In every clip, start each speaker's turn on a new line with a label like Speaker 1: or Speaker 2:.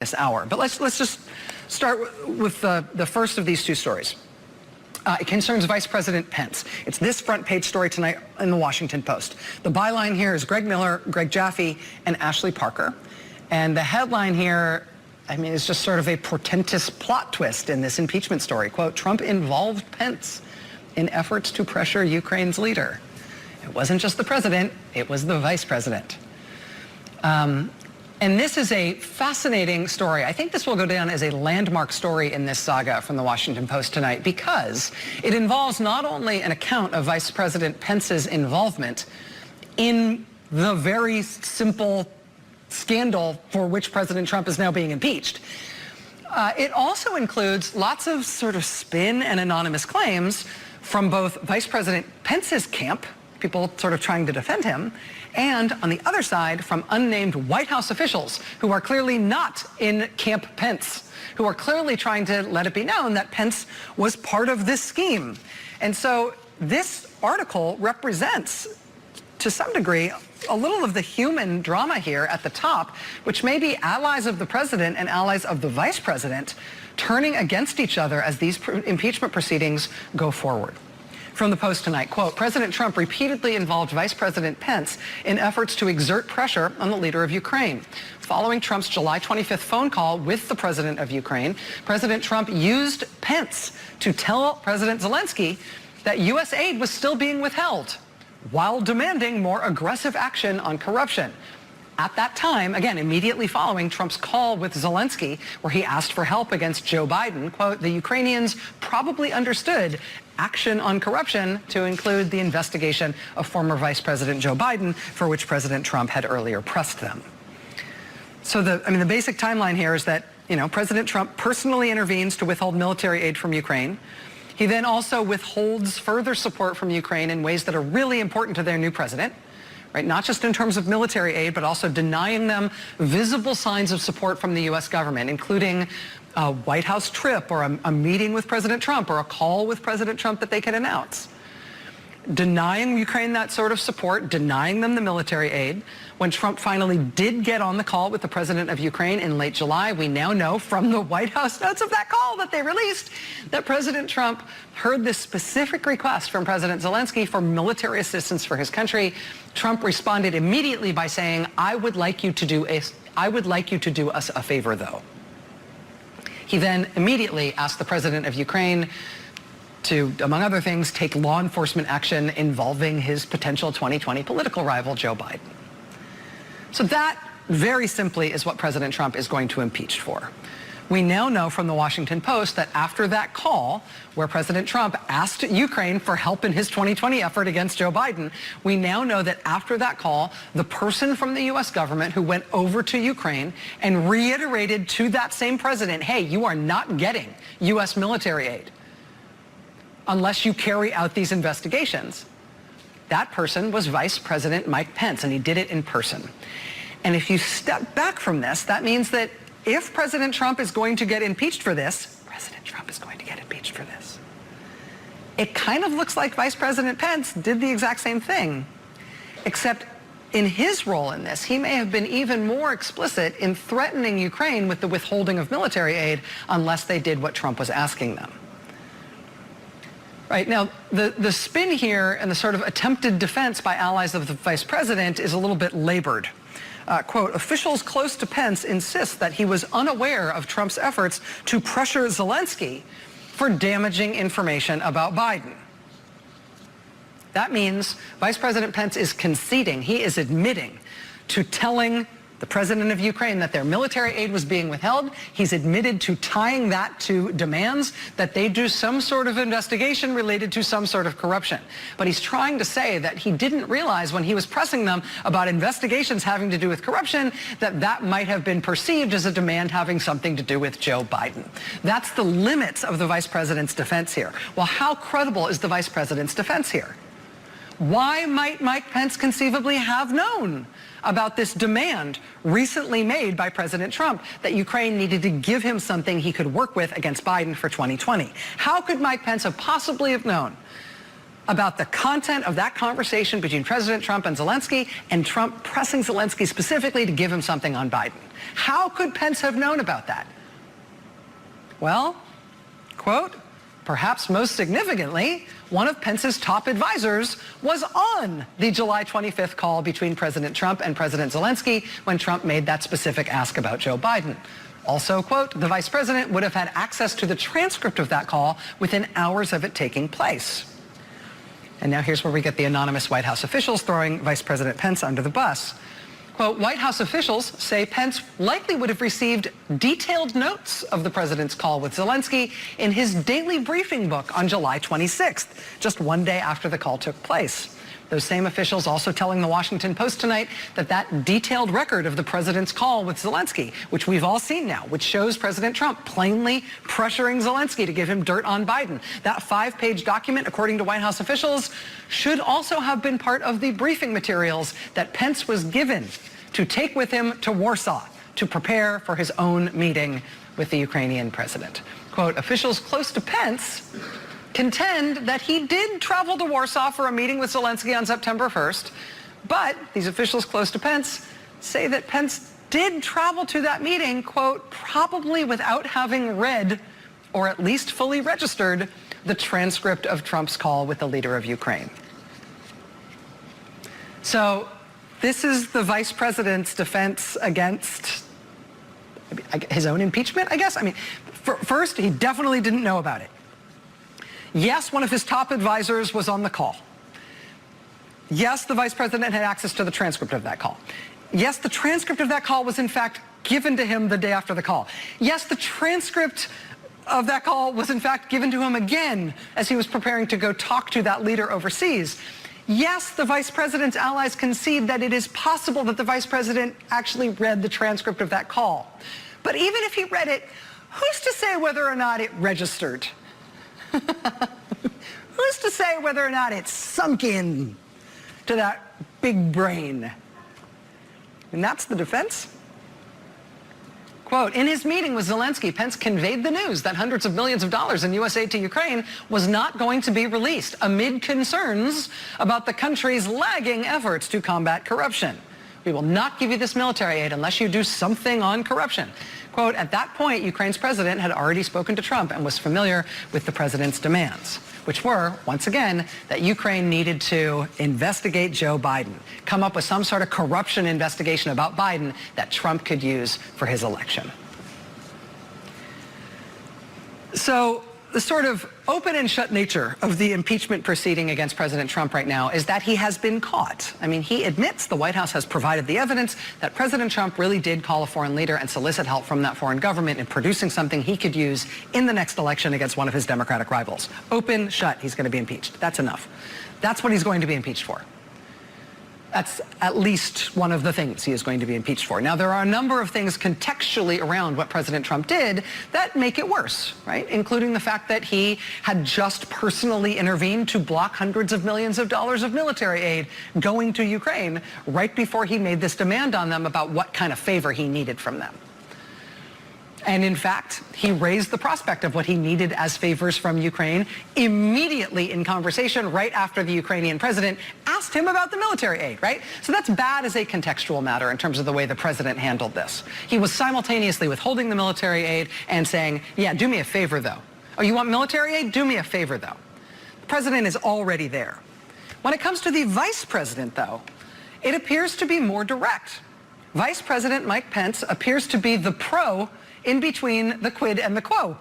Speaker 1: this hour. But let's just start with the first of these two stories. It concerns Vice President Pence. It's this front page story tonight in the Washington Post. The byline here is Greg Miller, Greg Jaffe, and Ashley Parker. And the headline here, I mean, is just sort of a portentous plot twist in this impeachment story. Quote, Trump involved Pence in efforts to pressure Ukraine's leader. It wasn't just the president, it was the vice president. And this is a fascinating story. I think this will go down as a landmark story in this saga from the Washington Post tonight because it involves not only an account of Vice President Pence's involvement in the very simple scandal for which President Trump is now being impeached. It also includes lots of sort of spin and anonymous claims from both Vice President Pence's camp, people sort of trying to defend him, and on the other side from unnamed White House officials who are clearly not in Camp Pence, who are clearly trying to let it be known that Pence was part of this scheme. And so this article represents, to some degree, a little of the human drama here at the top, which may be allies of the president and allies of the vice president turning against each other as these impeachment proceedings go forward. From the Post tonight, quote, President Trump repeatedly involved Vice President Pence in efforts to exert pressure on the leader of Ukraine. Following Trump's July 25th phone call with the president of Ukraine, President Trump used Pence to tell President Zelensky that U.S. aid was still being withheld while demanding more aggressive action on corruption. At that time, again, immediately following Trump's call with Zelensky, where he asked for help against Joe Biden, quote, the Ukrainians probably understood action on corruption to include the investigation of former Vice President Joe Biden, for which President Trump had earlier pressed them. So the basic timeline here is that, President Trump personally intervenes to withhold military aid from Ukraine. He then also withholds further support from Ukraine in ways that are really important to their new president. Right, not just in terms of military aid, but also denying them visible signs of support from the U.S. government, including a White House trip or a meeting with President Trump or a call with President Trump that they can announce. Denying Ukraine that sort of support, denying them the military aid. When Trump finally did get on the call with the president of Ukraine in late July, we now know from the White House notes of that call that they released that President Trump heard this specific request from President Zelensky for military assistance for his country. Trump responded immediately by saying, I would like you to do us a favor, though. He then immediately asked the president of Ukraine to, among other things, take law enforcement action involving his potential 2020 political rival, Joe Biden. So that, very simply, is what President Trump is going to impeach for. We now know from the Washington Post that after that call, where President Trump asked Ukraine for help in his 2020 effort against Joe Biden, we now know that after that call, the person from the U.S. government who went over to Ukraine and reiterated to that same president, hey, you are not getting U.S. military aid unless you carry out these investigations. That person was Vice President Mike Pence, and he did it in person. And if you step back from this, that means that if President Trump is going to get impeached for this, President Trump is going to get impeached for this. It kind of looks like Vice President Pence did the exact same thing, except in his role in this, he may have been even more explicit in threatening Ukraine with the withholding of military aid unless they did what Trump was asking them. Right, now, the spin here and the sort of attempted defense by allies of the vice president is a little bit labored. Quote, officials close to Pence insist that he was unaware of Trump's efforts to pressure Zelensky for damaging information about Biden. That means Vice President Pence is conceding, he is admitting to telling the president of Ukraine that their military aid was being withheld. He's admitted to tying that to demands that they do some sort of investigation related to some sort of corruption. But he's trying to say that he didn't realize when he was pressing them about investigations having to do with corruption that that might have been perceived as a demand having something to do with Joe Biden. That's the limits of the vice president's defense here. Well, how credible is the vice president's defense here? Why might Mike Pence conceivably have known about this demand recently made by President Trump that Ukraine needed to give him something he could work with against Biden for 2020? How could Mike Pence have possibly have known about the content of that conversation between President Trump and Zelensky, and Trump pressing Zelensky specifically to give him something on Biden. How could Pence have known about that? Well, quote, perhaps most significantly, one of Pence's top advisors was on the July 25th call between President Trump and President Zelensky when Trump made that specific ask about Joe Biden. Also, quote, the vice president would have had access to the transcript of that call within hours of it taking place. And now here's where we get the anonymous White House officials throwing Vice President Pence under the bus. Quote, White House officials say Pence likely would have received detailed notes of the president's call with Zelensky in his daily briefing book on July 26th, just one day after the call took place. Those same officials also telling the Washington Post tonight that that detailed record of the president's call with Zelensky, which we've all seen now, which shows President Trump plainly pressuring Zelensky to give him dirt on Biden. That 5-page document, according to White House officials, should also have been part of the briefing materials that Pence was given to take with him to Warsaw to prepare for his own meeting with the Ukrainian president. Quote, officials close to Pence contend that he did travel to Warsaw for a meeting with Zelensky on September 1st, but these officials close to Pence say that Pence did travel to that meeting, quote, probably without having read or at least fully registered the transcript of Trump's call with the leader of Ukraine. So this is the vice president's defense against his own impeachment, I guess. I mean, first, he definitely didn't know about it. Yes, one of his top advisors was on the call. Yes, the vice president had access to the transcript of that call. Yes, the transcript of that call was in fact given to him the day after the call. Yes, the transcript of that call was in fact given to him again as he was preparing to go talk to that leader overseas. Yes, the vice president's allies concede that it is possible that the vice president actually read the transcript of that call. But even if he read it, who's to say whether or not it registered? Who's to say whether or not it's sunk in to that big brain? And that's the defense. Quote, in his meeting with Zelensky, Pence conveyed the news that hundreds of millions of dollars in U.S. aid to Ukraine was not going to be released amid concerns about the country's lagging efforts to combat corruption. We will not give you this military aid unless you do something on corruption. Quote, at that point, Ukraine's president had already spoken to Trump and was familiar with the president's demands, which were, once again, that Ukraine needed to investigate Joe Biden, come up with some sort of corruption investigation about Biden that Trump could use for his election. So the sort of open and shut nature of the impeachment proceeding against President Trump right now is that he has been caught. I mean, he admits the White House has provided the evidence that President Trump really did call a foreign leader and solicit help from that foreign government in producing something he could use in the next election against one of his Democratic rivals. Open, shut, he's going to be impeached. That's enough. That's what he's going to be impeached for. That's at least one of the things he is going to be impeached for. Now, there are a number of things contextually around what President Trump did that make it worse, right? Including the fact that he had just personally intervened to block hundreds of millions of dollars of military aid going to Ukraine right before he made this demand on them about what kind of favor he needed from them. And in fact, he raised the prospect of what he needed as favors from Ukraine immediately in conversation right after the Ukrainian president asked him about the military aid, right? So that's bad as a contextual matter in terms of the way the president handled this. He was simultaneously withholding the military aid and saying, yeah, do me a favor though. Oh, you want military aid? Do me a favor though. The president is already there. When it comes to the vice president though, it appears to be more direct. Vice President Mike Pence appears to be the pro in between the quid and the quo,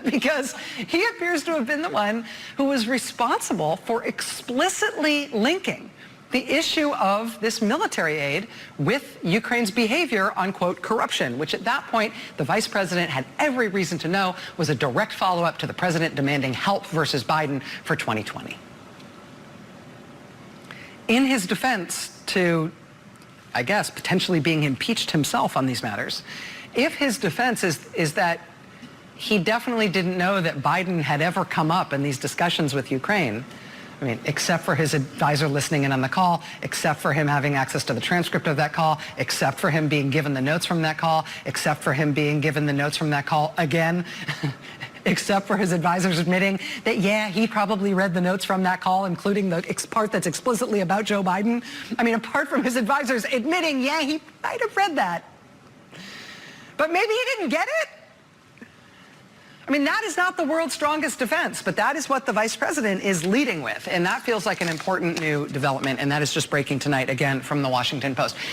Speaker 1: because he appears to have been the one who was responsible for explicitly linking the issue of this military aid with Ukraine's behavior on, quote, corruption, which at that point the vice president had every reason to know was a direct follow-up to the president demanding help versus Biden for 2020. In his defense to, I guess, potentially being impeached himself on these matters, if his defense is that he definitely didn't know that Biden had ever come up in these discussions with Ukraine, I mean, except for his advisor listening in on the call, except for him having access to the transcript of that call, except for him being given the notes from that call, except for him being given the notes from that call again, except for his advisors admitting that, yeah, he probably read the notes from that call, including the part that's explicitly about Joe Biden. I mean, apart from his advisors admitting, yeah, he might have read that. But maybe he didn't get it. I mean, that is not the world's strongest defense, but that is what the vice president is leading with. And that feels like an important new development. And that is just breaking tonight, again, from the Washington Post.